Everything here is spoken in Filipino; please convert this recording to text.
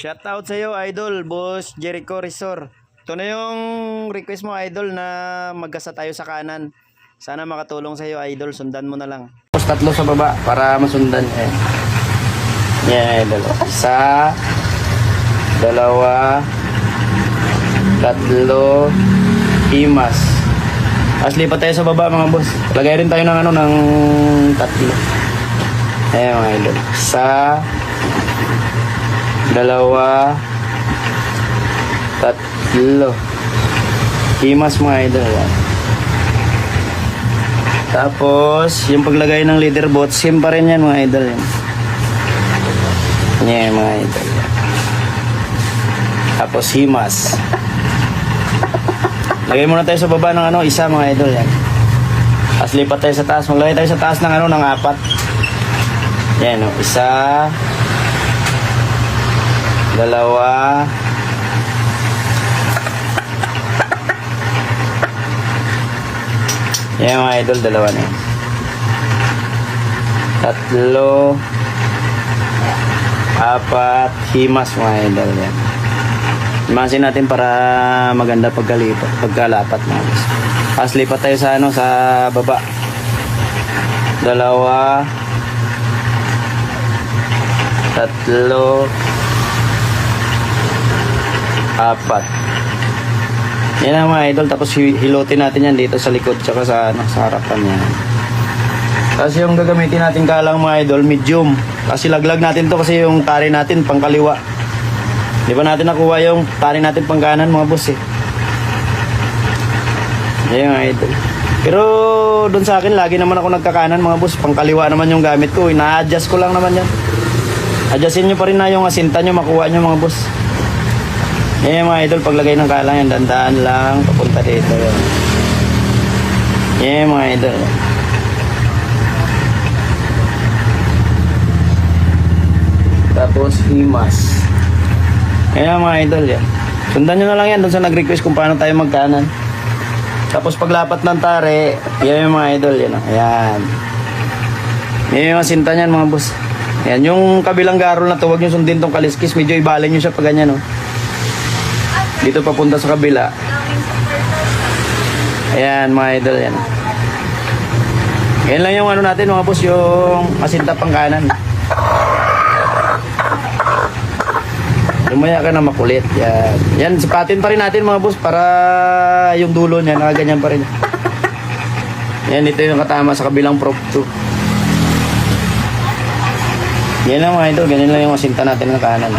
Shoutout sa iyo, idol, boss Jericho Resor. Ito na yung request mo, idol, na magkasa tayo sa kanan. Sana makatulong sa iyo, idol. Sundan mo na lang. Tapos tatlo sa baba para masundan. Yan, idol. Isa, dalawa, tatlo, imas. Tapos lipat tayo sa baba, mga boss. Lagay rin tayo ng ng tatlo. Ayan, mga idol. Isa, dalawa, tatlo, imas, mga idol. Tapos yung paglagay ng leader boat, same pa rin yan, mga idol. Yan, mga idol. Tapos himas. Lagay muna tayo sa baba ng isa, mga idol. Yan. Tapos lipat tayo sa taas. Maglagay tayo sa taas ng ng apat. Yan, isa, dalawa, yan, mga idol, dalawa na yan. Tatlo, apat, himas, mga idol. Yan. Himasin natin para maganda pagkalapat, mga idol. Tapos lipat tayo sa sa baba. Dalawa, tatlo, apat. Yan ang mga idol. Tapos hilutin natin yan dito sa likod tsaka sa harapan yan. Tapos yung gagamitin natin kalang, mga idol, medium. Kasi laglag natin to kasi yung tari natin pang kaliwa. Di ba natin nakuha yung tari natin pang kanan, mga boss Yan, mga idol. Pero doon sa akin lagi naman ako nagkakanan, mga boss. Pang kaliwa naman yung gamit ko. Ina-adjust ko lang naman yan. Adjustin nyo pa rin na yung asinta nyo, makuha nyo, mga boss. Yan, mga idol, paglagay ng kalang yan, dandaan lang papunta dito. Yan, mga idol. Tapos himas. Yan, mga idol, yan. Sundan nyo na lang yan doon sa nag-request kung paano tayo magkanan. Tapos paglapat ng tare, yan yung mga idol, yan. Ayan. Yan yung asinta nyan, mga boss. Yan, yung kabilang garol na to, huwag nyo sundin tong kaliskis. Medyo ibalin nyo siya pag ganyan, dito papunta sa kabila. Ayan, mga idol, yan. Yan lang yung natin, mga boss, yung asinta pang kanan. Lumaya ka na makulit. Yan. Yan, sipatin pa rin natin, mga boss, para yung dulo niya, nakaganyan pa rin. Yan, ito yung katama sa kabilang prop 2. Yan lang, mga idol, ganyan lang yung asinta natin ng kanan.